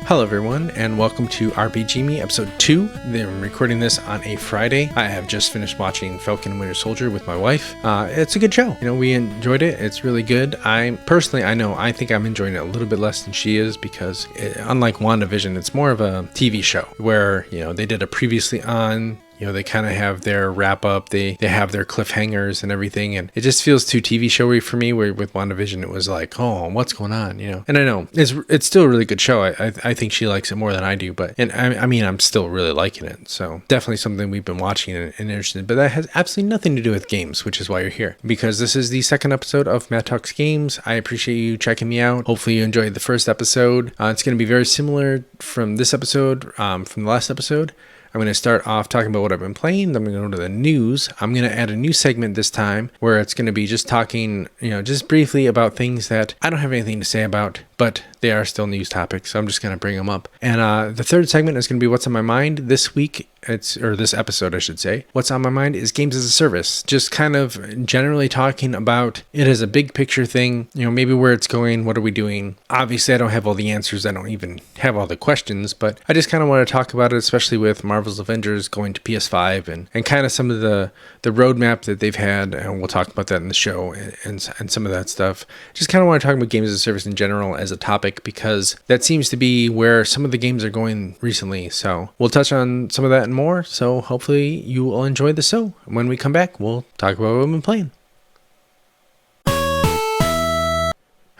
Hello everyone, and welcome to RPG Me episode 2. I'm recording this on a Friday. I have just finished watching Falcon and Winter Soldier with my wife. It's a good show. We enjoyed it. It's really good. I think I'm enjoying it a little bit less than she is because unlike WandaVision, it's more of a TV show where, they did a previously on. They kind of have their wrap up, they have their cliffhangers and everything, and it just feels too TV showy for me, where with WandaVision it was like, oh, what's going on, And I know it's still a really good show. I think she likes it more than I do, I'm still really liking it. So definitely something we've been watching and interested in, but that has absolutely nothing to do with games, which is why you're here. Because this is the second episode of Matt Talks Games. I appreciate you checking me out. Hopefully you enjoyed the first episode. It's going to be very similar from this episode, from the last episode. I'm going to start off talking about what I've been playing. Then I'm going to go to the news. I'm going to add a new segment this time where it's going to be just talking, just briefly about things that I don't have anything to say about, but they are still news topics. So I'm just going to bring them up. And the third segment is going to be what's on my mind this week. This episode, I should say. What's on my mind is games as a service. Just kind of generally talking about it as a big picture thing, maybe where it's going, what are we doing? Obviously, I don't have all the answers. I don't even have all the questions, but I just kind of want to talk about it, especially with Marvel's Avengers going to PS5 and kind of some of the roadmap that they've had. And we'll talk about that in the show and some of that stuff. Just kind of want to talk about games as a service in general as a topic, because that seems to be where some of the games are going recently. So we'll touch on some of that and more, so hopefully you will enjoy the show. When we come back, we'll talk about what I've been playing.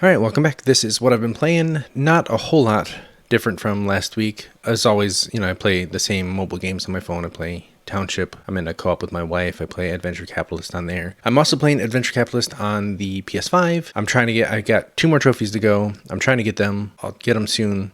Alright, welcome back. This is what I've been playing. Not a whole lot different from last week. As always, I play the same mobile games on my phone. I play Township. I'm in a co-op with my wife. I play Adventure Capitalist on there. I'm also playing Adventure Capitalist on the PS5. I got 2 more trophies to go. I'm trying to get them. I'll get them soon,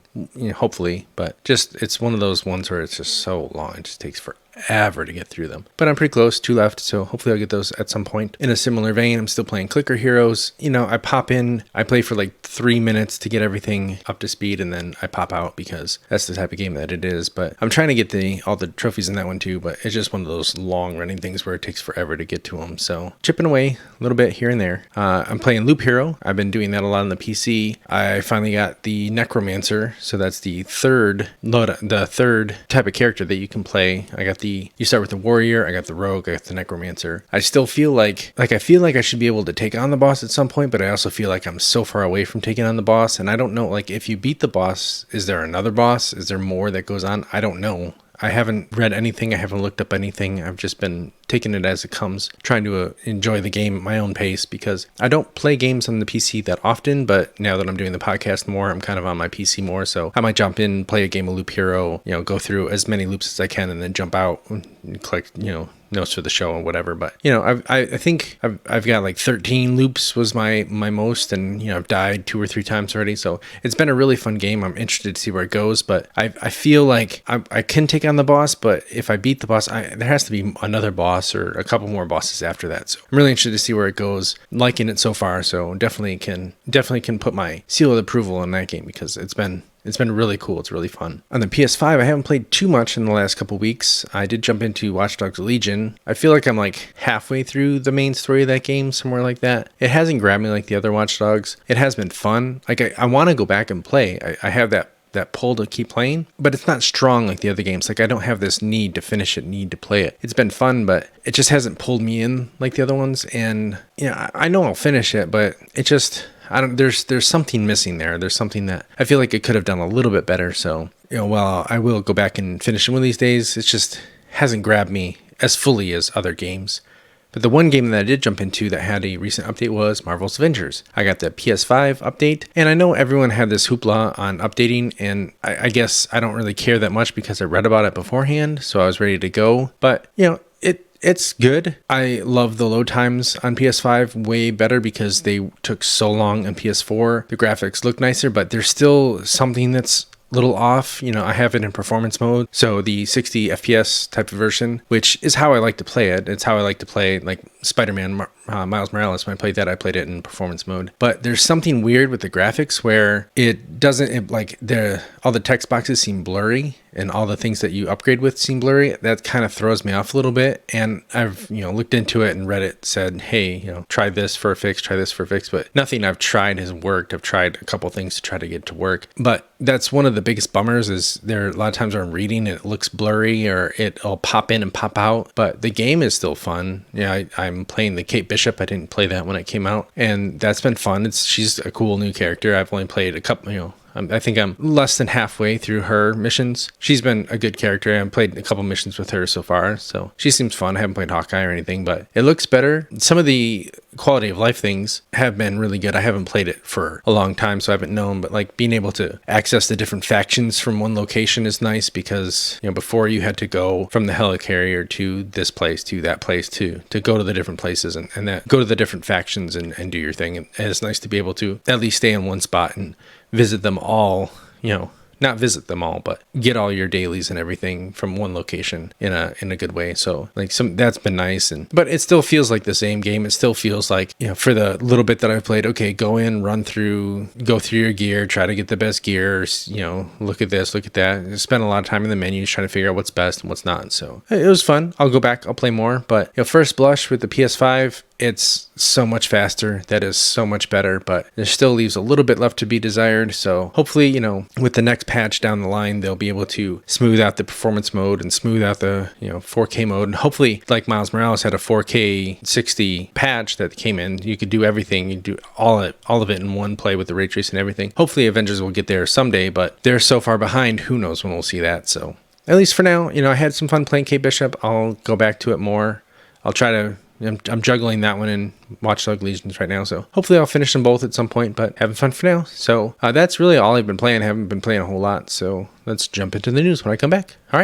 hopefully, but it's one of those ones where it's just so long. It just takes forever to get through them. But I'm pretty close, 2 left, so hopefully I'll get those at some point. In a similar vein, I'm still playing Clicker Heroes. I pop in, I play for like 3 minutes to get everything up to speed, and then I pop out because that's the type of game that it is. But I'm trying to get all the trophies in that one too, but it's just one of those long running things where it takes forever to get to them. So chipping away a little bit here and there. I'm playing Loop Hero. I've been doing that a lot on the PC. I finally got the Necromancer, so that's the third type of character that you can play. You start with the warrior, I got the rogue, I got the necromancer. I still feel like I should be able to take on the boss at some point, but I also feel like I'm so far away from taking on the boss, and I don't know, if you beat the boss, is there another boss? Is there more that goes on? I don't know. I haven't read anything. I haven't looked up anything. I've just been taking it as it comes, trying to enjoy the game at my own pace, because I don't play games on the PC that often, but now that I'm doing the podcast more, I'm kind of on my PC more, so I might jump in, play a game of Loop Hero, go through as many loops as I can, and then jump out and click, notes for the show or whatever. But I think I've got like 13 loops was my most, and I've died 2 or 3 times already, so it's been a really fun game. I'm interested to see where it goes, but I feel like I can take on the boss, but if I beat the boss, there has to be another boss or a couple more bosses after that. So I'm really interested to see where it goes. Liking it so far, so definitely can put my seal of approval in that game, because it's been really cool. It's really fun. On the PS5, I haven't played too much in the last couple weeks. I did jump into Watch Dogs Legion. I feel like I'm like halfway through the main story of that game, somewhere like that. It hasn't grabbed me like the other Watch Dogs. It has been fun. I want to go back and play. I have that pull to keep playing, but it's not strong like the other games. I don't have this need to finish it, need to play it. It's been fun, but it just hasn't pulled me in like the other ones. And I know I'll finish it, but it just, there's something missing there. There's something that I feel like it could have done a little bit better. So, while I will go back and finish it one of these days, it just hasn't grabbed me as fully as other games. But the one game that I did jump into that had a recent update was Marvel's Avengers. I got the PS5 update, and I know everyone had this hoopla on updating, and I guess I don't really care that much because I read about it beforehand, so I was ready to go. But, it's good. I love the load times on PS5 way better because they took so long on PS4. The graphics look nicer, but there's still something that's little off. I have it in performance mode, so the 60 FPS type of version, which is how I like to play it. It's how I like to play like Spider-Man Miles Morales. When I played it in performance mode. But there's something weird with the graphics where it doesn't, all the text boxes seem blurry, and all the things that you upgrade with seem blurry, that kind of throws me off a little bit. And I've, looked into it, and Reddit said, hey, try this for a fix, but nothing I've tried has worked. I've tried a couple things to try to get it to work, but that's one of the biggest bummers is there are a lot of times where I'm reading and it looks blurry or it'll pop in and pop out, but the game is still fun. I'm playing the Kate Bishop. I didn't play that when it came out, and that's been fun. She's a cool new character. I've only played a couple, I think I'm less than halfway through her missions. She's been a good character. I've played a couple missions with her so far, so she seems fun. I haven't played Hawkeye or anything, but it looks better. Some of the quality of life things have been really good. I haven't played it for a long time, so I haven't known, but like being able to access the different factions from one location is nice because, before you had to go from the helicarrier to this place, to that place, to go to the different places and that go to the different factions and do your thing. And it's nice to be able to at least stay in one spot and visit them all, not visit them all, but get all your dailies and everything from one location in a good way. So that's been nice. But it still feels like the same game. It still feels like, for the little bit that I've played, okay, go in, go through your gear, try to get the best gear, look at this, look at that. Spend a lot of time in the menus trying to figure out what's best and what's not. So it was fun. I'll go back, I'll play more, but first blush with the PS5, it's so much faster. That is so much better, but there still leaves a little bit left to be desired. So hopefully, with the next patch down the line, they'll be able to smooth out the performance mode and smooth out the, 4K mode. And hopefully, like Miles Morales had a 4K 60 patch that came in, you could do everything. You do all of it in one play with the ray trace and everything. Hopefully Avengers will get there someday, but they're so far behind. Who knows when we'll see that? So at least for now, I had some fun playing Kate Bishop. I'll go back to it more. I'll try to I'm juggling that one and Watch Dogs Legions right now, so hopefully I'll finish them both at some point, but having fun for now. So that's really all I've been playing. I haven't been playing a whole lot, so let's jump into the news when I come back. All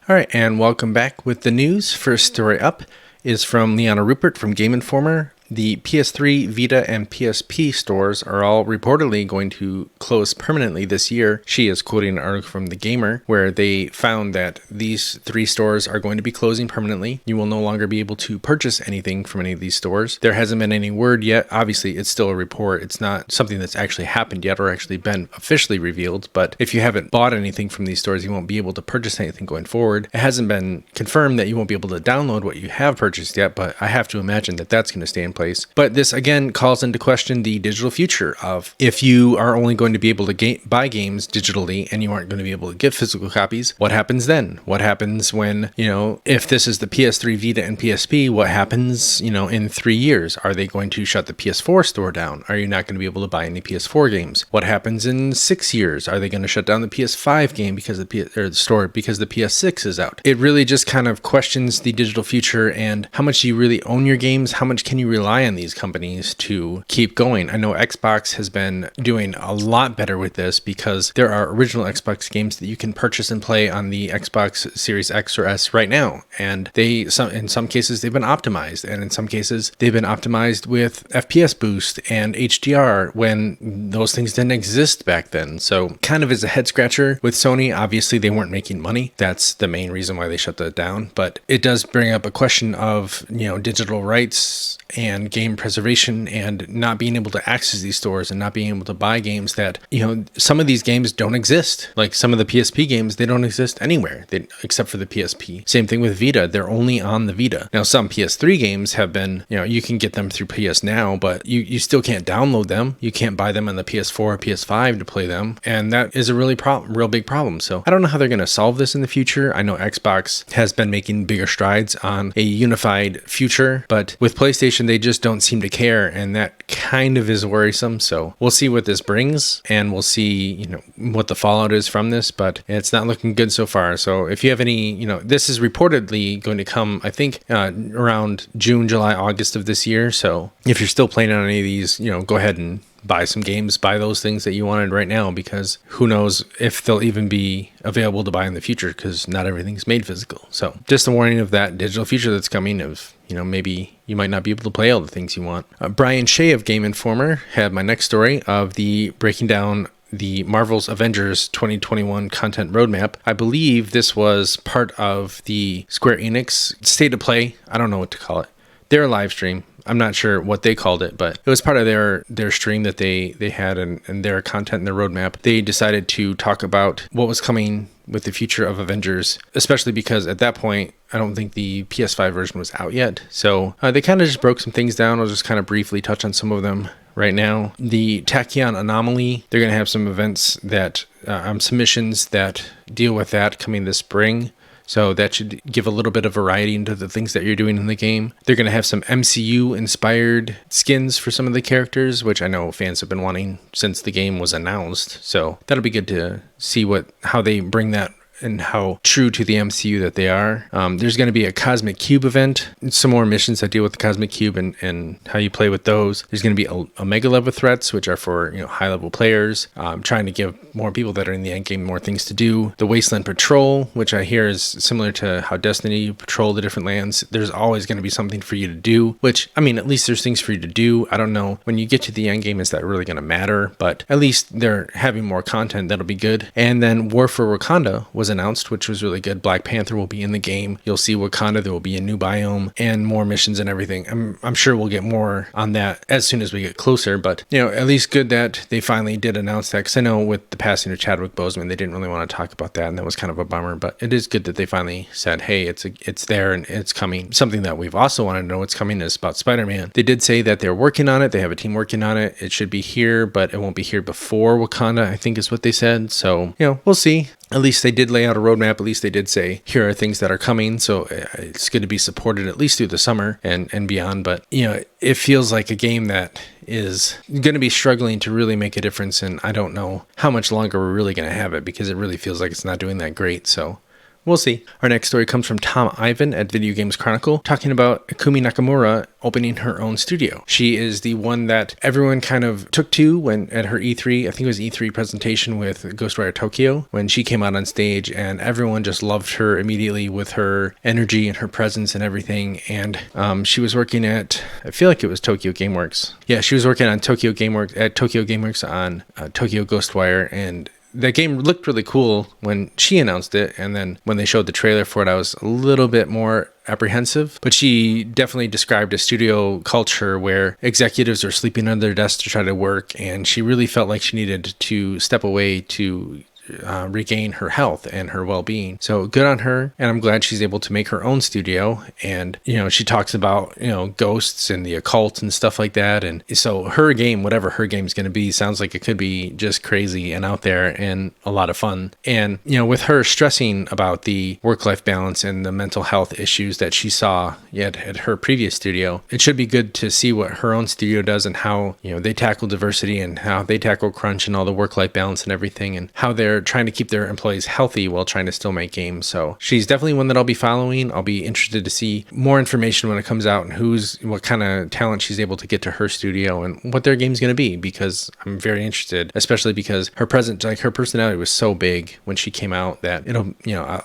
right, and welcome back with the news. First story up is from Liana Rupert from Game Informer. The PS3, Vita, and PSP stores are all reportedly going to close permanently this year. She is quoting an article from The Gamer, where they found that these 3 stores are going to be closing permanently. You will no longer be able to purchase anything from any of these stores. There hasn't been any word yet. Obviously, it's still a report. It's not something that's actually happened yet or actually been officially revealed. But if you haven't bought anything from these stores, you won't be able to purchase anything going forward. It hasn't been confirmed that you won't be able to download what you have purchased yet, but I have to imagine that that's going to stay in place. But this again calls into question the digital future of if you are only going to be able to buy games digitally and you aren't going to be able to get physical copies, what happens then? What happens when, if this is the PS3, Vita, and PSP, what happens, in 3 years? Are they going to shut the PS4 store down? Are you not going to be able to buy any PS4 games? What happens in 6 years? Are they going to shut down the PS5 game because the store because the PS6 is out? It really just kind of questions the digital future and how much you really own your games. How much can you rely on these companies to keep going? I know Xbox has been doing a lot better with this because there are original Xbox games that you can purchase and play on the Xbox Series X or S right now, and in some cases they've been optimized, and in some cases they've been optimized with FPS boost and HDR when those things didn't exist back then. So kind of is a head scratcher with Sony. Obviously they weren't making money. That's the main reason why they shut that down, but it does bring up a question of digital rights and game preservation and not being able to access these stores and not being able to buy games that, some of these games don't exist. Like some of the PSP games, they don't exist anywhere except for the PSP. Same thing with Vita. They're only on the Vita. Now, some PS3 games have been, you can get them through PS Now, but you still can't download them. You can't buy them on the PS4 or PS5 to play them. And that is a real big problem. So I don't know how they're going to solve this in the future. I know Xbox has been making bigger strides on a unified future, but with PlayStation, they just don't seem to care, and that kind of is worrisome. So we'll see what this brings, and we'll see what the fallout is from this, but it's not looking good so far. So if you have any, this is reportedly going to come, I think, around June, July, August of this year. So if you're still playing on any of these, go ahead and buy some games, buy those things that you wanted right now, because who knows if they'll even be available to buy in the future, because not everything's made physical. So just a warning of that digital future that's coming of, maybe you might not be able to play all the things you want. Brian Shea of Game Informer had my next story of the breaking down the Marvel's Avengers 2021 content roadmap. I believe this was part of the Square Enix State of Play. I don't know what to call it. Their live stream. I'm not sure what they called it, but it was part of their stream that they had and their content and their roadmap. They decided to talk about what was coming with the future of Avengers, especially because at that point, I don't think the PS5 version was out yet. So they kind of just broke some things down. I'll just kind of briefly touch on some of them right now. The Tachyon Anomaly, they're going to have some events that, some missions that deal with that coming this spring. So that should give a little bit of variety into the things that you're doing in the game. They're going to have some MCU-inspired skins for some of the characters, which I know fans have been wanting since the game was announced. So that'll be good to see how they bring that and how true to the MCU that they are. There's going to be a Cosmic Cube event, some more missions that deal with the Cosmic Cube and how you play with those. There's going to be Omega level threats, which are for high level players, trying to give more people that are in the end game more things to do. The Wasteland Patrol, which I hear is similar to how Destiny, you patrol the different lands. There's always going to be something for you to do, which, I mean, at least there's things for you to do. I don't know, when you get to the end game, is that really going to matter? But at least they're having more content. That'll be good. And then War for Wakanda was announced, which was really good. Black Panther will be in the game. You'll see Wakanda. There will be a new biome and more missions and everything. I'm sure we'll get more on that as soon as we get closer, but at least good that they finally did announce that, because I know with the passing of Chadwick Boseman, they didn't really want to talk about that, and that was kind of a bummer, but it is good that they finally said, hey, it's there and it's coming. Something that we've also wanted to know what's coming is about Spider-Man. They did say that they're working on it. They have a team working on it. It should be here, but it won't be here before Wakanda, I think is what they said. So, we'll see. At least they did lay out a roadmap. At least they did say, here are things that are coming. So it's going to be supported at least through the summer and beyond. But, it feels like a game that is going to be struggling to really make a difference. And I don't know how much longer we're really going to have it, because it really feels like it's not doing that great. So we'll see. Our next story comes from Tom Ivan at Video Games Chronicle, talking about Ikumi Nakamura opening her own studio. She is the one that everyone kind of took to when at her E3, I think it was E3 presentation with Ghostwire Tokyo, when she came out on stage, and everyone just loved her immediately with her energy and her presence and everything. And she was working at, I feel like it was Tokyo Gameworks. Yeah, she was working on Tokyo Gameworks on Tokyo Ghostwire, and that game looked really cool when she announced it, and then when they showed the trailer for it, I was a little bit more apprehensive. But she definitely described a studio culture where executives are sleeping under their desks to try to work, and she really felt like she needed to step away to regain her health and her well-being. So good on her, and I'm glad she's able to make her own studio. And she talks about ghosts and the occult and stuff like that, and so her game, whatever her game's going to be, sounds like it could be just crazy and out there and a lot of fun. And with her stressing about the work-life balance and the mental health issues that she saw at her previous studio, it should be good to see what her own studio does and how they tackle diversity and how they tackle crunch and all the work-life balance and everything, and how they're trying to keep their employees healthy while trying to still make games. So she's definitely one that I'll be following. I'll be interested to see more information when it comes out, and what kind of talent she's able to get to her studio and what their game's going to be, because I'm very interested, especially because her personality was so big when she came out that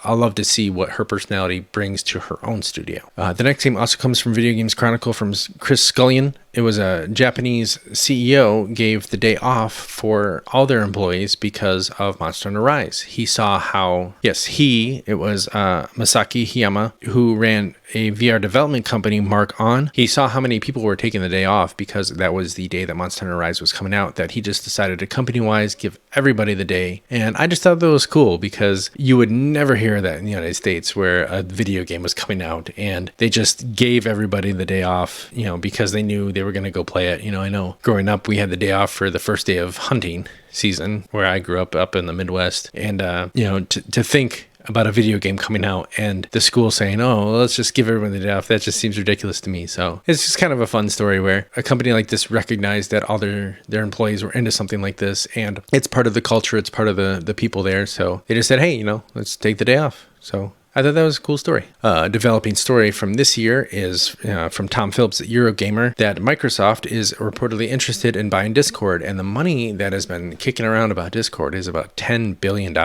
I'll love to see what her personality brings to her own studio. The next game also comes from Video Games Chronicle from Chris Scullion. It was a Japanese CEO gave the day off for all their employees because of Monster Hunter Rise. He saw how, it was Masaki Hiyama, who ran a VR development company, Mark On. He saw how many people were taking the day off because that was the day that Monster Hunter Rise was coming out, that he just decided to company-wise give everybody the day. And I just thought that was cool, because you would never hear that in the United States, where a video game was coming out and they just gave everybody the day off, because they knew they were going to go play it. I know growing up, we had the day off for the first day of hunting season where I grew up in the Midwest. And, to think about a video game coming out and the school saying, oh, well, let's just give everyone the day off, that just seems ridiculous to me. So it's just kind of a fun story where a company like this recognized that all their employees were into something like this, and it's part of the culture, it's part of the people there. So they just said, hey, let's take the day off. So I thought that was a cool story. Developing story from this year is from Tom Phillips at Eurogamer, that Microsoft is reportedly interested in buying Discord, and the money that has been kicking around about Discord is about $10 billion.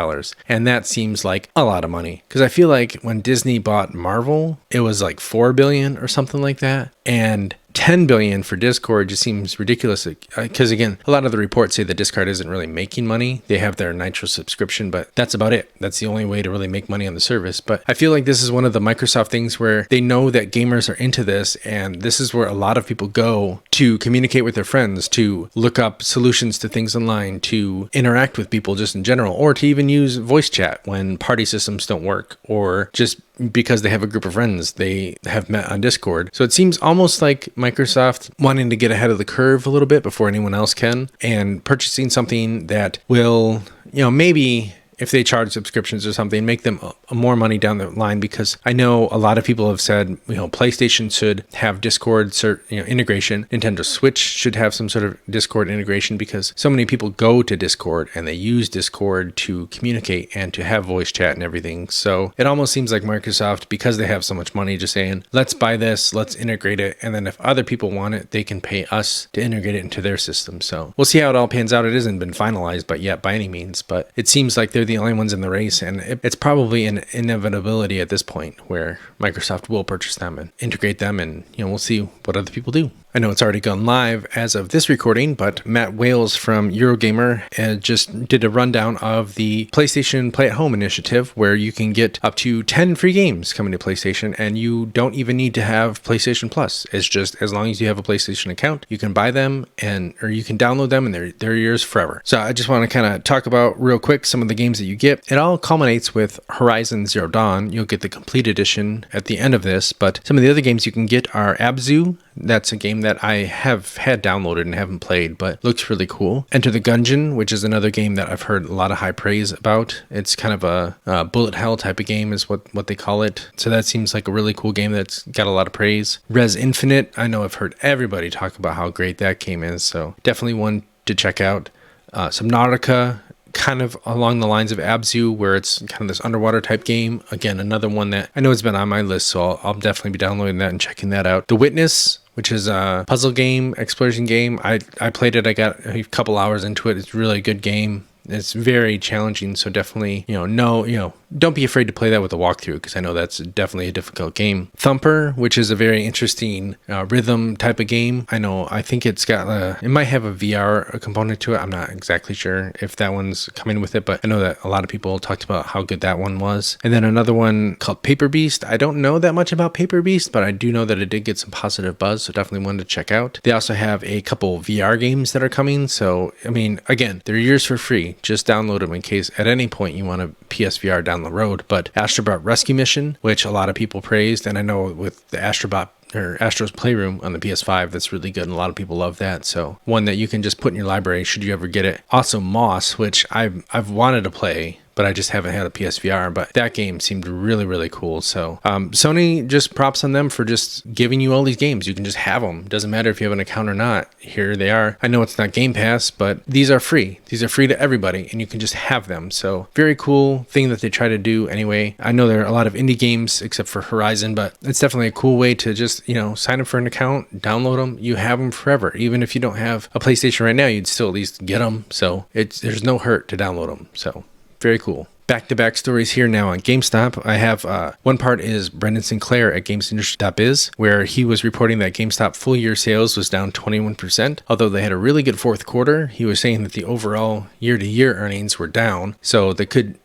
And that seems like a lot of money, because I feel like when Disney bought Marvel, it was like $4 billion or something like that. And $10 $10 billion for Discord just seems ridiculous because, again, a lot of the reports say that Discord isn't really making money. They have their Nitro subscription, but that's about it. That's the only way to really make money on the service. But I feel like this is one of the Microsoft things where they know that gamers are into this, and this is where a lot of people go to communicate with their friends, to look up solutions to things online, to interact with people just in general, or to even use voice chat when party systems don't work, or just because they have a group of friends they have met on Discord. So it seems almost like Microsoft wanting to get ahead of the curve a little bit before anyone else can, and purchasing something that will, maybe if they charge subscriptions or something, make them more money down the line, because I know a lot of people have said, PlayStation should have Discord integration. Nintendo Switch should have some sort of Discord integration, because so many people go to Discord and they use Discord to communicate and to have voice chat and everything. So it almost seems like Microsoft, because they have so much money, just saying, let's buy this, let's integrate it, and then if other people want it, they can pay us to integrate it into their system. So we'll see how it all pans out. It hasn't been finalized by any means, but it seems like they're the only ones in the race, and it's probably an inevitability at this point where Microsoft will purchase them and integrate them, and we'll see what other people do. I know it's already gone live as of this recording, but Matt Wales from Eurogamer just did a rundown of the PlayStation Play at Home initiative, where you can get up to 10 free games coming to PlayStation, and you don't even need to have PlayStation Plus. It's just as long as you have a PlayStation account, you can buy them or you can download them, and they're yours forever. So I just want to kind of talk about real quick some of the games that you get. It all culminates with Horizon Zero Dawn. You'll get the complete edition at the end of this, but some of the other games you can get are Abzu. That's a game that I have had downloaded and haven't played, but looks really cool. Enter the Gungeon, which is another game that I've heard a lot of high praise about. It's kind of a bullet hell type of game is what they call it. So that seems like a really cool game that's got a lot of praise. Res Infinite, I know I've heard everybody talk about how great that game is, so definitely one to check out. Subnautica, kind of along the lines of Abzu, where it's kind of this underwater type game. Again, another one that I know has been on my list, so I'll definitely be downloading that and checking that out. The Witness, which is a puzzle game, exploration game. I played it. I got a couple hours into it. It's a really good game. It's very challenging, so definitely, don't be afraid to play that with a walkthrough, because I know that's definitely a difficult game. Thumper, which is a very interesting rhythm type of game. I think it's got it might have a VR component to it. I'm not exactly sure if that one's coming with it, but I know that a lot of people talked about how good that one was. And then another one called Paper Beast. I don't know that much about Paper Beast, but I do know that it did get some positive buzz, so definitely one to check out. They also have a couple VR games that are coming, so again, they're yours for free. Just download them in case at any point you want a PSVR down the road. But Astrobot Rescue Mission, which a lot of people praised, and I know with the Astro's Playroom on the PS5, that's really good, and a lot of people love that. So one that you can just put in your library should you ever get it. Also Moss, which I've wanted to play, but I just haven't had a PSVR, but that game seemed really, really cool. So Sony, just props on them for just giving you all these games. You can just have them. Doesn't matter if you have an account or not. Here they are. I know it's not Game Pass, but these are free. These are free to everybody, and you can just have them. So very cool thing that they try to do anyway. I know there are a lot of indie games except for Horizon, but it's definitely a cool way to just, sign up for an account, download them. You have them forever. Even if you don't have a PlayStation right now, you'd still at least get them. So there's no hurt to download them. So very cool. Back-to-back stories here now on GameStop. I have one part is Brendan Sinclair at GamesIndustry.biz, where he was reporting that GameStop full-year sales was down 21%. Although they had a really good fourth quarter, he was saying that the overall year-to-year earnings were down, so they could,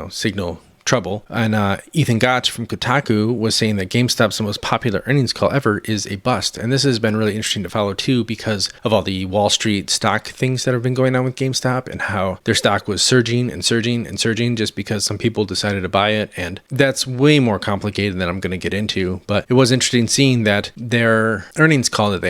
signal trouble. And Ethan Gotch from Kotaku was saying that GameStop's most popular earnings call ever is a bust. And this has been really interesting to follow too, because of all the Wall Street stock things that have been going on with GameStop, and how their stock was surging and surging and surging just because some people decided to buy it. And that's way more complicated than I'm going to get into. But it was interesting seeing that their earnings call that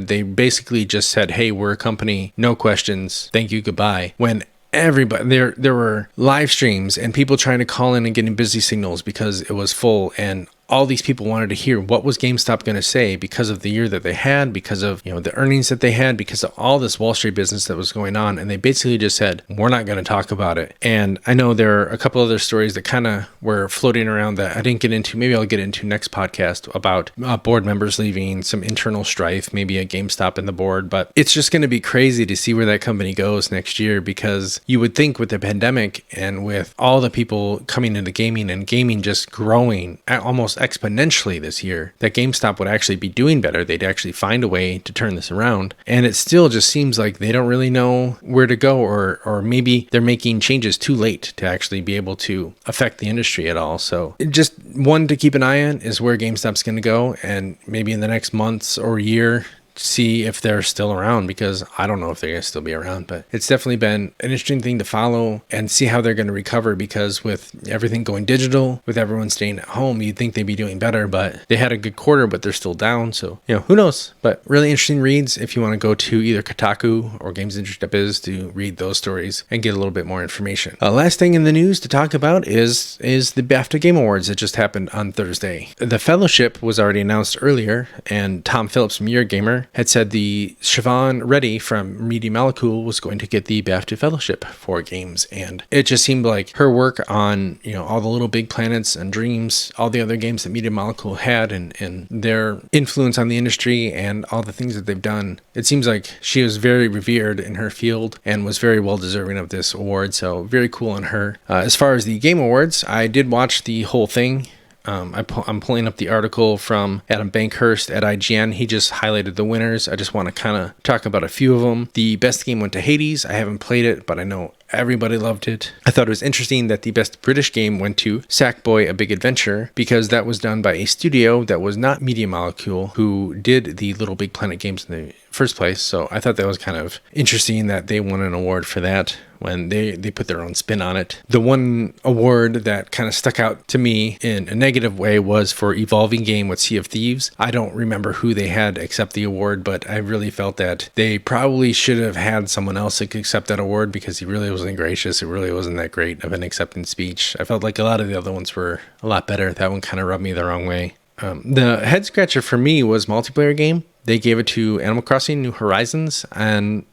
they basically just said, hey, we're a company, no questions, thank you, goodbye. When everybody, there were live streams and people trying to call in and getting busy signals because it was full, and all these people wanted to hear what was GameStop going to say because of the year that they had, because of the earnings that they had, because of all this Wall Street business that was going on. And they basically just said, we're not going to talk about it. And I know there are a couple other stories that kind of were floating around that I didn't get into. Maybe I'll get into next podcast about board members leaving, some internal strife, maybe at GameStop and the board. But it's just going to be crazy to see where that company goes next year, because you would think with the pandemic and with all the people coming into gaming and gaming just growing almost exponentially this year, that GameStop would actually be doing better. They'd actually find a way to turn this around. And it still just seems like they don't really know where to go, or maybe they're making changes too late to actually be able to affect the industry at all. So just one to keep an eye on is where GameStop's going to go, and maybe in the next months or year, see if they're still around, because I don't know if they're going to still be around, but it's definitely been an interesting thing to follow and see how they're going to recover, because with everything going digital, with everyone staying at home, you'd think they'd be doing better, but they had a good quarter, but they're still down. So, who knows? But really interesting reads if you want to go to either Kotaku or Games Industry Biz to read those stories and get a little bit more information. Last thing in the news to talk about is the BAFTA Game Awards that just happened on Thursday. The Fellowship was already announced earlier, and Tom Phillips from Eurogamer had said the Siobhan Reddy from Media Molecule was going to get the BAFTA Fellowship for games, and it just seemed like her work on all the Little Big Planets and Dreams, all the other games that Media Molecule had, and their influence on the industry and all the things that they've done, it seems like she was very revered in her field and was very well deserving of this award. So very cool on her. As far as the Game Awards, I did watch the whole thing. I'm pulling up the article from Adam Bankhurst at IGN. He just highlighted the winners. I just want to kind of talk about a few of them. The best game went to Hades. I haven't played it, but I know everybody loved it. I thought it was interesting that the best British game went to Sackboy: A Big Adventure, because that was done by a studio that was not Media Molecule, who did the Little Big Planet games in the first place. So I thought that was kind of interesting that they won an award for that when they put their own spin on it. The one award that kind of stuck out to me in a negative way was for Evolving Game with Sea of Thieves. I don't remember who they had accept the award, but I really felt that they probably should have had someone else that could accept that award, because he really wasn't gracious. It really wasn't that great of an acceptance speech. I felt like a lot of the other ones were a lot better. That one kind of rubbed me the wrong way. The head scratcher for me was multiplayer game. They gave it to Animal Crossing New Horizons, and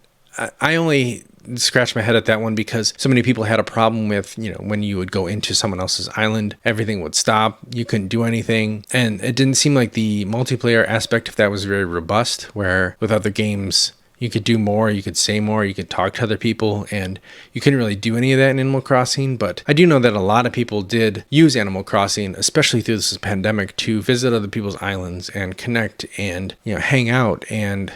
I only scratched my head at that one because so many people had a problem with, when you would go into someone else's island, everything would stop. You couldn't do anything. And it didn't seem like the multiplayer aspect of that was very robust, where with other games, you could do more, you could say more, you could talk to other people, and you couldn't really do any of that in Animal Crossing. But I do know that a lot of people did use Animal Crossing, especially through this pandemic, to visit other people's islands and connect and, hang out and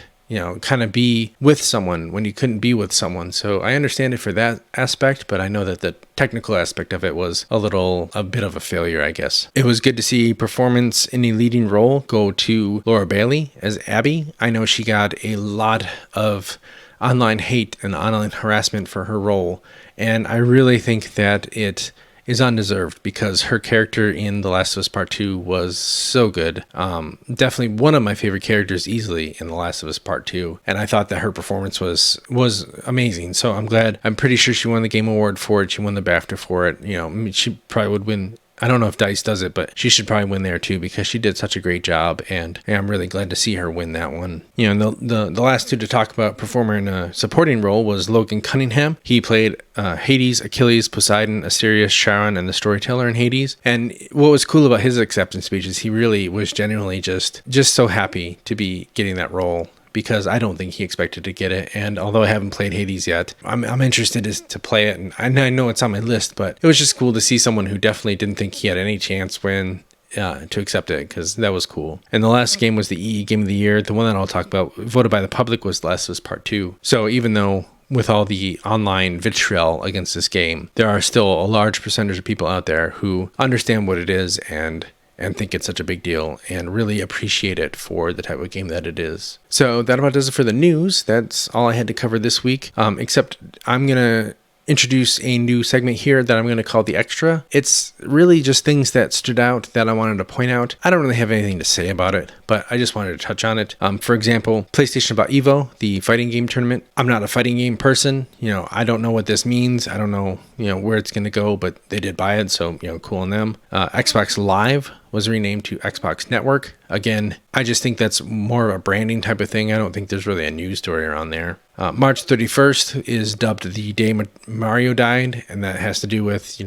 kind of be with someone when you couldn't be with someone. So I understand it for that aspect, but I know that the technical aspect of it was a bit of a failure, I guess. It was good to see performance in a leading role go to Laura Bailey as Abby. I know she got a lot of online hate and online harassment for her role, and I really think that it is undeserved, because her character in The Last of Us Part 2 was so good. Definitely one of my favorite characters easily in The Last of Us Part 2. And I thought that her performance was amazing. So I'm pretty sure she won the Game Award for it. She won the BAFTA for it. She probably would win. I don't know if DICE does it, but she should probably win there too, because she did such a great job, and I'm really glad to see her win that one. And the last two to talk about performer in a supporting role was Logan Cunningham. He played Hades, Achilles, Poseidon, Asterius, Charon, and the storyteller in Hades. And what was cool about his acceptance speech is he really was genuinely just so happy to be getting that role, because I don't think he expected to get it. And although I haven't played Hades yet, I'm interested to play it. And I know it's on my list, but it was just cool to see someone who definitely didn't think he had any chance to accept it, because that was cool. And the last game was the EE Game of the Year. The one that I'll talk about, voted by the public, was The Last of Us Part 2. So even though with all the online vitriol against this game, there are still a large percentage of people out there who understand what it is and think it's such a big deal and really appreciate it for the type of game that it is. So that about does it for the news. That's all I had to cover this week, except I'm going to introduce a new segment here that I'm going to call The Extra. It's really just things that stood out that I wanted to point out. I don't really have anything to say about it, but I just wanted to touch on it. For example, PlayStation About Evo, the fighting game tournament. I'm not a fighting game person. I don't know what this means. I don't know, where it's going to go, but they did buy it, so, cool on them. Xbox Live was renamed to Xbox Network. Again, I just think that's more of a branding type of thing. I don't think there's really a news story around there. March 31st is dubbed the day Mario died, and that has to do with,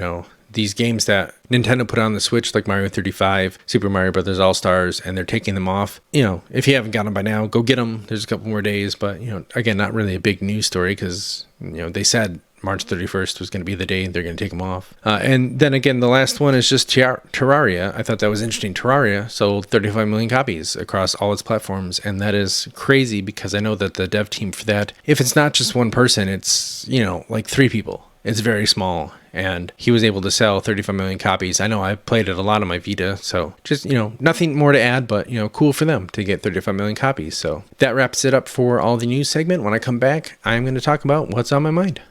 these games that Nintendo put on the Switch, like Mario 35, Super Mario Brothers All-Stars, and they're taking them off. If you haven't got them by now, go get them. There's a couple more days, but, again, not really a big news story, because, they said March 31st was going to be the day they're going to take them off. And then again, the last one is just Terraria. I thought that was interesting. Terraria sold 35 million copies across all its platforms, and that is crazy because I know that the dev team for that, if it's not just one person, it's, like 3 people. It's very small, and he was able to sell 35 million copies. I know I played it a lot on my Vita, so just, nothing more to add, but, cool for them to get 35 million copies. So that wraps it up for all the news segment. When I come back, I'm going to talk about what's on my mind.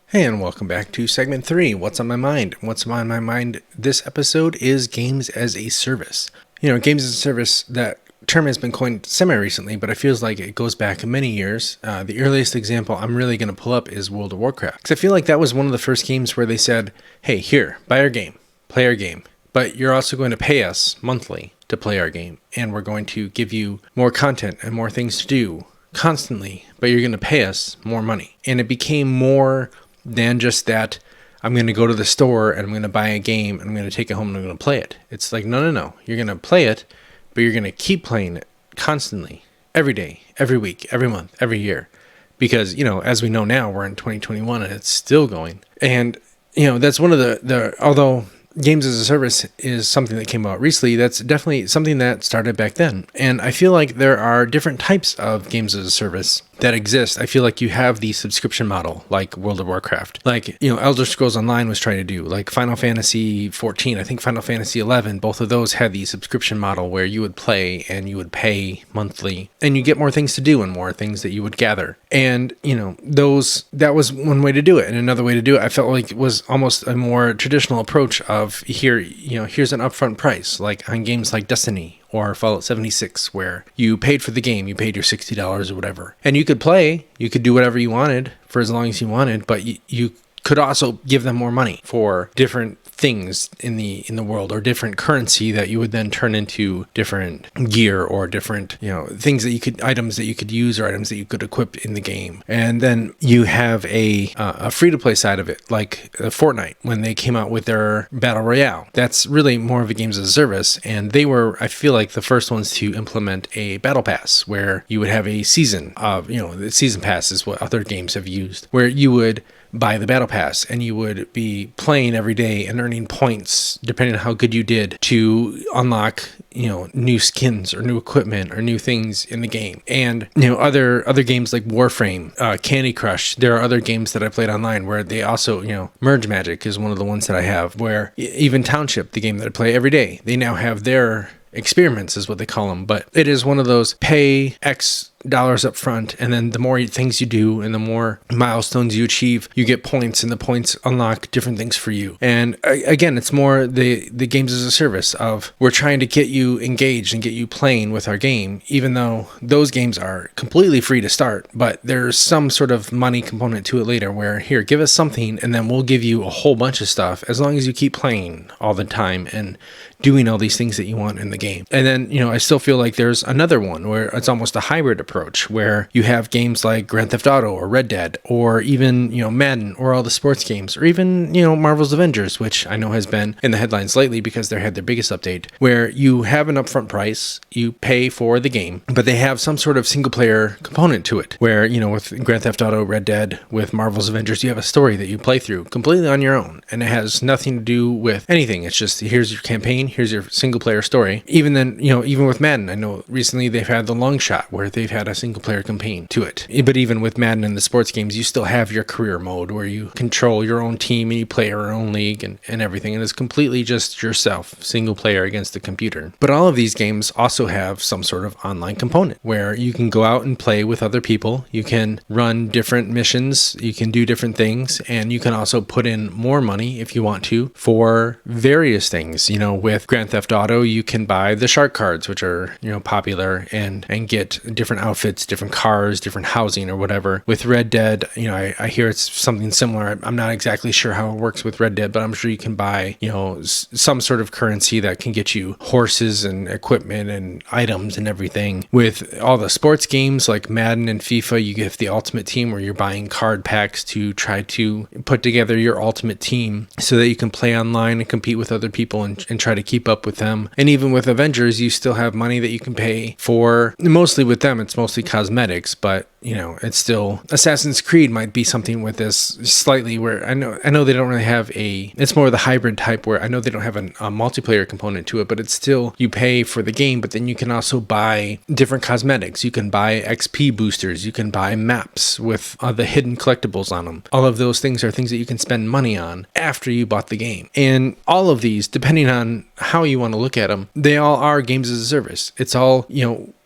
Hey, and welcome back to segment 3, What's on My Mind? What's on my mind this episode is games as a service. Games as a service, that term has been coined semi-recently, but it feels like it goes back many years. The earliest example I'm really going to pull up is World of Warcraft, because I feel like that was one of the first games where they said, hey, here, buy our game, play our game, but you're also going to pay us monthly to play our game, and we're going to give you more content and more things to do constantly, but you're going to pay us more money. And it became more than just that I'm going to go to the store and I'm going to buy a game and I'm going to take it home and I'm going to play it. It's like, no. You're going to play it, but you're going to keep playing it constantly, every day, every week, every month, every year. Because, as we know now, we're in 2021 and it's still going. And, that's one of the although games as a service is something that came out recently, that's definitely something that started back then. And I feel like there are different types of games as a service that exist. I feel like you have the subscription model, like World of Warcraft, like, Elder Scrolls Online was trying to do, like Final Fantasy 14, I think Final Fantasy 11, both of those had the subscription model where you would play and you would pay monthly and you get more things to do and more things that you would gather. And, that was one way to do it. And another way to do it, I felt like it was almost a more traditional approach of here's an upfront price, like on games like Destiny or Fallout 76, where you paid for the game, you paid your $60 or whatever. And you could play, you could do whatever you wanted for as long as you wanted, but you could also give them more money for different things in the world, or different currency that you would then turn into different gear or different things that items that you could use or items that you could equip in the game. And then you have a free to play side of it, like Fortnite when they came out with their Battle Royale. That's really more of a games as a service, and they were, I feel like, the first ones to implement a battle pass where you would have a season of the season pass is what other games have used, where you would buy the battle pass and you would be playing every day and earning points depending on how good you did to unlock new skins or new equipment or new things in the game. And other games like Warframe, Candy Crush, there are other games that I played online where they also Merge Magic is one of the ones that I have, where even Township, the game that I play every day, they now have their experiments is what they call them, but it is one of those pay X dollars up front, and then the more things you do and the more milestones you achieve, you get points, and the points unlock different things for you. And again, it's more the games as a service of we're trying to get you engaged and get you playing with our game, even though those games are completely free to start, but there's some sort of money component to it later where, here, give us something and then we'll give you a whole bunch of stuff as long as you keep playing all the time and doing all these things that you want in the game. And then, I still feel like there's another one where it's almost a hybrid approach, where you have games like Grand Theft Auto or Red Dead, or even, Madden, or all the sports games, or even, Marvel's Avengers, which I know has been in the headlines lately because they had their biggest update, where you have an upfront price, you pay for the game, but they have some sort of single player component to it, where, with Grand Theft Auto, Red Dead, with Marvel's Avengers, you have a story that you play through completely on your own, and it has nothing to do with anything. It's just, here's your campaign, here's your single player story. Even then, even with Madden, I know recently they've had the long shot where they've had a single player campaign to it. But even with Madden and the sports games, you still have your career mode where you control your own team and you play your own league and everything. And it's completely just yourself, single player against the computer. But all of these games also have some sort of online component where you can go out and play with other people. You can run different missions. You can do different things. And you can also put in more money if you want to for various things. With Grand Theft Auto, you can buy the shark cards, which are, popular, and get different outfits, different cars, different housing or whatever. With Red Dead, I hear it's something similar. I'm not exactly sure how it works with Red Dead, but I'm sure you can buy, some sort of currency that can get you horses and equipment and items and everything. With all the sports games like Madden and FIFA, you get the Ultimate Team where you're buying card packs to try to put together your ultimate team so that you can play online and compete with other people and try to keep up with them. And even with Avengers, you still have money that you can pay for. Mostly with them, it's mostly cosmetics, but it's still Assassin's Creed might be something with this slightly where I know they don't really have it's more of the hybrid type where I know they don't have a multiplayer component to it, but it's still you pay for the game, but then you can also buy different cosmetics. You can buy XP boosters. You can buy maps with the hidden collectibles on them. All of those things are things that you can spend money on after you bought the game. And all of these, depending on how you want to look at them, they all are games as a service. It's all,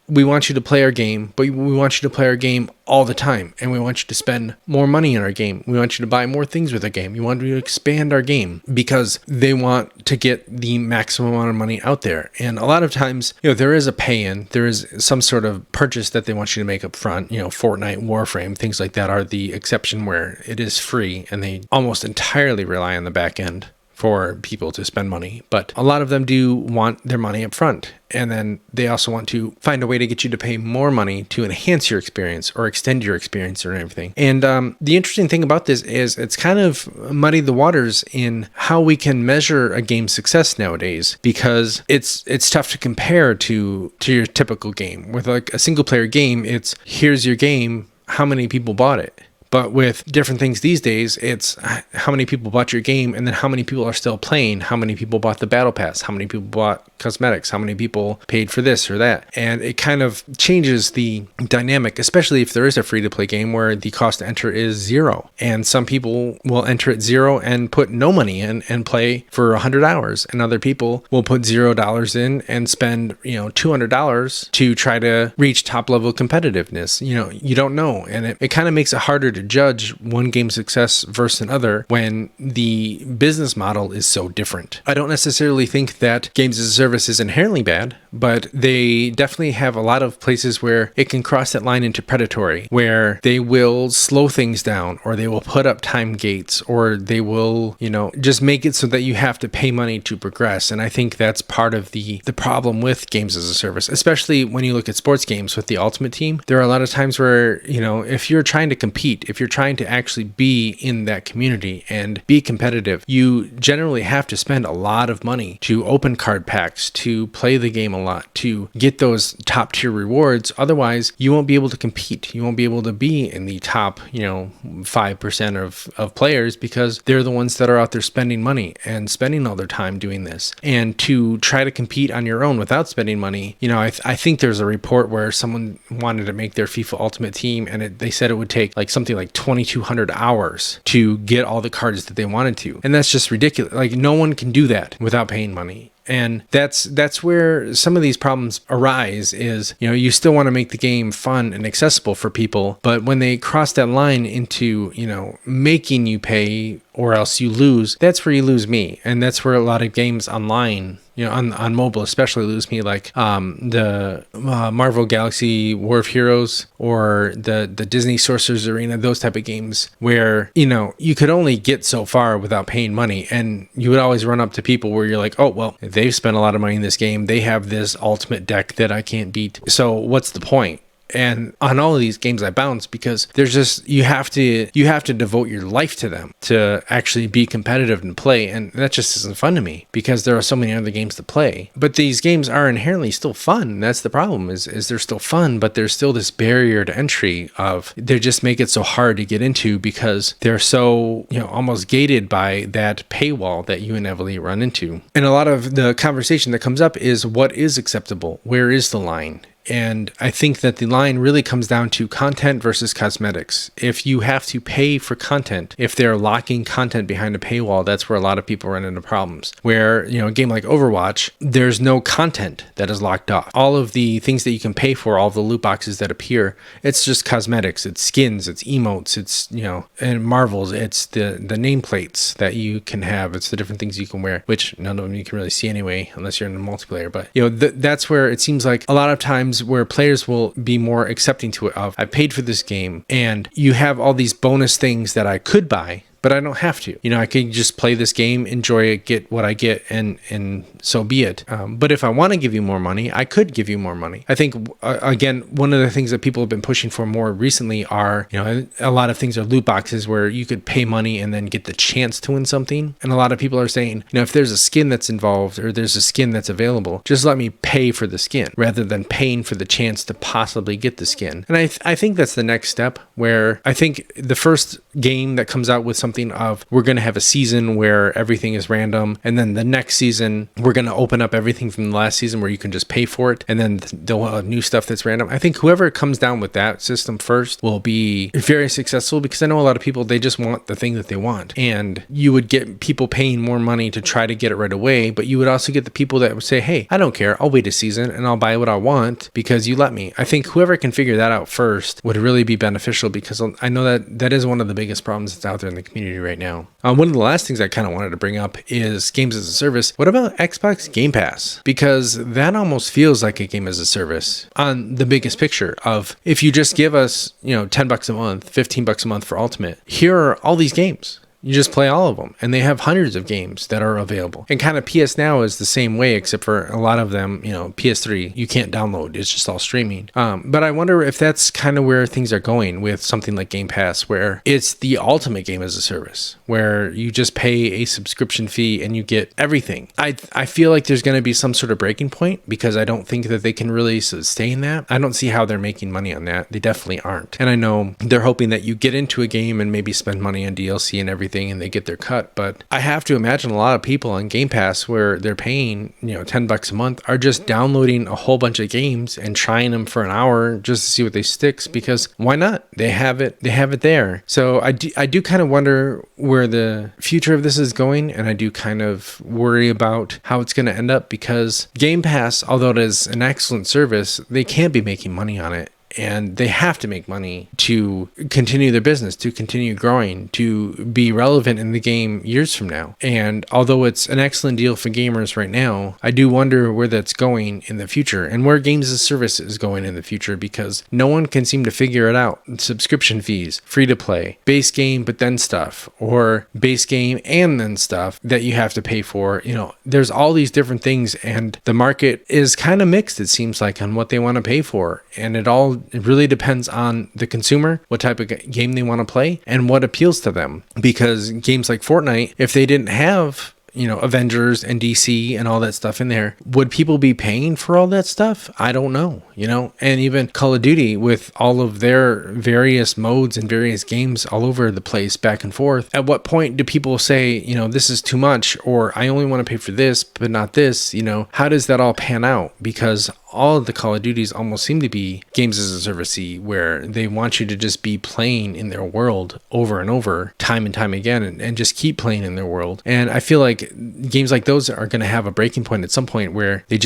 we want you to play our game, but we want you to play our game all the time. And we want you to spend more money on our game. We want you to buy more things with our game. We want you to expand our game because they want to get the maximum amount of money out there. And a lot of times, there is a pay-in. There is some sort of purchase that they want you to make up front. Fortnite, Warframe, things like that are the exception where it is free and they almost entirely rely on the back end for people to spend money. But a lot of them do want their money up front. And then they also want to find a way to get you to pay more money to enhance your experience or extend your experience or everything. And the interesting thing about this is it's kind of muddied the waters in how we can measure a game's success nowadays, because it's tough to compare to your typical game. With like a single player game, it's here's your game, how many people bought it? But with different things these days, it's how many people bought your game and then how many people are still playing, how many people bought the battle pass, how many people bought cosmetics, how many people paid for this or that. And it kind of changes the dynamic, especially if there is a free-to-play game where the cost to enter is zero. And some people will enter at zero and put no money in and play for 100 hours. And other people will put $0 in and spend, $200 to try to reach top-level competitiveness. You don't know. And it kind of makes it harder to judge one game's success versus another when the business model is so different. I don't necessarily think that games as a service is inherently bad, but they definitely have a lot of places where it can cross that line into predatory, where they will slow things down, or they will put up time gates, or they will, just make it so that you have to pay money to progress. And I think that's part of the problem with games as a service, especially when you look at sports games with the Ultimate Team. There are a lot of times where, if you're trying to compete, if you're trying to actually be in that community and be competitive, you generally have to spend a lot of money to open card packs, to play the game a lot, to get those top tier rewards. Otherwise, you won't be able to compete. You won't be able to be in the top, 5% of players, because they're the ones that are out there spending money and spending all their time doing this. And to try to compete on your own without spending money, I think there's a report where someone wanted to make their FIFA Ultimate Team, and they said it would take something like 2,200 hours to get all the cards that they wanted to. And that's just ridiculous. No one can do that without paying money. And that's where some of these problems arise is, you still want to make the game fun and accessible for people. But when they cross that line into, making you pay or else you lose, that's where you lose me. And that's where a lot of games online, on mobile especially, lose me, like the Marvel Galaxy War of Heroes or the Disney Sorcerer's Arena, those type of games where, you could only get so far without paying money. And you would always run up to people where you're like, oh, well, they've spent a lot of money in this game. They have this ultimate deck that I can't beat. So what's the point? And on all of these games I bounce, because there's just, you have to devote your life to them to actually be competitive and play. And that just isn't fun to me, because there are so many other games to play. But these games are inherently still fun. That's the problem is they're still fun, but there's still this barrier to entry of, they just make it so hard to get into because they're so, almost gated by that paywall that you inevitably run into. And a lot of the conversation that comes up is, what is acceptable? Where is the line? And I think that the line really comes down to content versus cosmetics. If you have to pay for content, if they're locking content behind a paywall, that's where a lot of people run into problems. Where, a game like Overwatch, there's no content that is locked off. All of the things that you can pay for, all the loot boxes that appear, it's just cosmetics, it's skins, it's emotes, it's, and Marvels, it's the nameplates that you can have, it's the different things you can wear, which none of them you can really see anyway, unless you're in a multiplayer. But, that's where it seems like a lot of times where players will be more accepting to it of, I paid for this game and you have all these bonus things that I could buy, but I don't have to. I could just play this game, enjoy it, get what I get, and so be it. But if I want to give you more money, I could give you more money. I think, again, one of the things that people have been pushing for more recently are, a lot of things are loot boxes where you could pay money and then get the chance to win something. And a lot of people are saying, if there's a skin that's involved or there's a skin that's available, just let me pay for the skin rather than paying for the chance to possibly get the skin. And I think that's the next step, where I think the first game that comes out with something of, we're going to have a season where everything is random, and then the next season we're going to open up everything from the last season where you can just pay for it, and then they'll have new stuff that's random. I think whoever comes down with that system first will be very successful, because I know a lot of people, they just want the thing that they want, and you would get people paying more money to try to get it right away, but you would also get the people that would say, hey, I don't care, I'll wait a season and I'll buy what I want because you let me. I think whoever can figure that out first would really be beneficial, because I know that is one of the biggest problems that's out there in the community right now. One of the last things I kind of wanted to bring up is games as a service. What about Xbox Game Pass? Because that almost feels like a game as a service on the biggest picture of, if you just give us, $10 a month, $15 a month for Ultimate, here are all these games. You just play all of them, and they have hundreds of games that are available. And kind of PS Now is the same way, except for a lot of them, PS3, you can't download. It's just all streaming. But I wonder if that's kind of where things are going with something like Game Pass, where it's the ultimate game as a service, where you just pay a subscription fee and you get everything. I feel like there's going to be some sort of breaking point, because I don't think that they can really sustain that. I don't see how they're making money on that. They definitely aren't. And I know they're hoping that you get into a game and maybe spend money on DLC and everything, and they get their cut. But I have to imagine a lot of people on Game Pass, where they're paying, $10 a month, are just downloading a whole bunch of games and trying them for an hour just to see what they sticks, because why not? They have it there. So I do kind of wonder where the future of this is going, and I do kind of worry about how it's going to end up, because Game Pass, although it is an excellent service, they can't be making money on it. And they have to make money to continue their business, to continue growing, to be relevant in the game years from now. And although it's an excellent deal for gamers right now, I do wonder where that's going in the future, and where games as a service is going in the future, because no one can seem to figure it out. Subscription fees, free to play, base game but then stuff, or base game and then stuff that you have to pay for. There's all these different things, and the market is kind of mixed, it seems like, on what they want to pay for. And it really depends on the consumer, what type of game they want to play, and what appeals to them. Because games like Fortnite, if they didn't have Avengers and DC and all that stuff in there, would people be paying for all that stuff? I don't know, and even Call of Duty, with all of their various modes and various games all over the place back and forth, at what point do people say, this is too much, or I only want to pay for this but not this? How does that all pan out? Because all of the Call of Duties almost seem to be games as a service-y, where they want you to just be playing in their world over and over, time and time again, and just keep playing in their world. And I feel like games like those are going to have a breaking point at some point, where they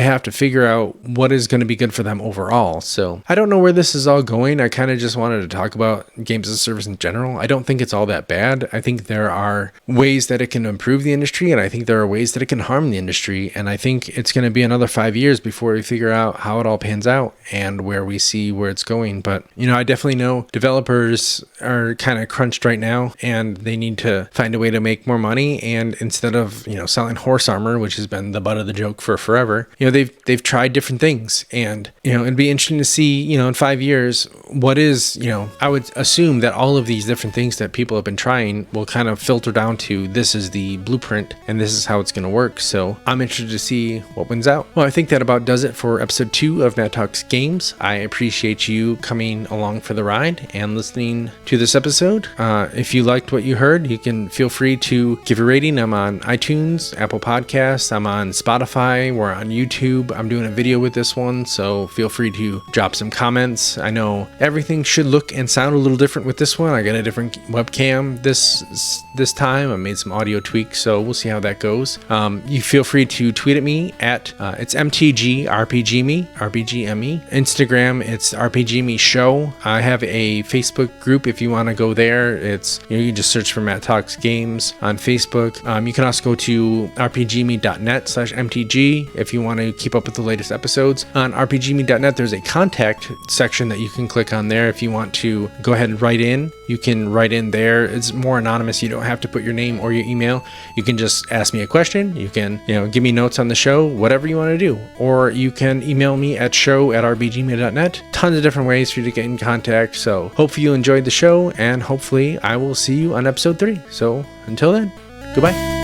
have to figure out what is going to be good for them overall. So I don't know where this is all going. I kind of just wanted to talk about games as a service in general. I don't think it's all that bad. I think there are ways that it can improve the industry, and I think there are ways that it can harm the industry. And I think it's going to be another 5 years before we figure out how it all pans out and where we see where it's going. But I definitely know developers are kind of crunched right now, and they need to find a way to make more money. And instead of selling horse armor, which has been the butt of the joke for forever, they've tried different things. And it'd be interesting to see in 5 years what is, I would assume that all of these different things that people have been trying will kind of filter down to, this is the blueprint and this is how it's going to work. So I'm interested to see what wins out. Well, I think that about does it for episode 2 of Matt Talks Games. I appreciate you coming along for the ride and listening to this episode. If you liked what you heard, you can feel free to give a rating. I'm on iTunes, Apple Podcasts, I'm on Spotify, we're on YouTube. I'm doing a video with this one, so feel free to drop some comments. I know everything should look and sound a little different with this one. I got a different webcam this time. I made some audio tweaks, so we'll see how that goes. You feel free to tweet at me at it's MTGRPG RPGme, RPGME. Instagram, it's RPGme Show. I have a Facebook group if you want to go there. It's, you can just search for Matt Talks Games on Facebook. You can also go to rpgme.net/mtg if you want to keep up with the latest episodes. On rpgme.net, there's a contact section that you can click on there. If you want to go ahead and write in, you can write in there. It's more anonymous. You don't have to put your name or your email. You can just ask me a question. You can, give me notes on the show, whatever you want to do. Or you can email me at show@rpgme.net. Tons of different ways for you to get in contact. So hopefully you enjoyed the show, and hopefully I will see you on episode 3. So until then, goodbye.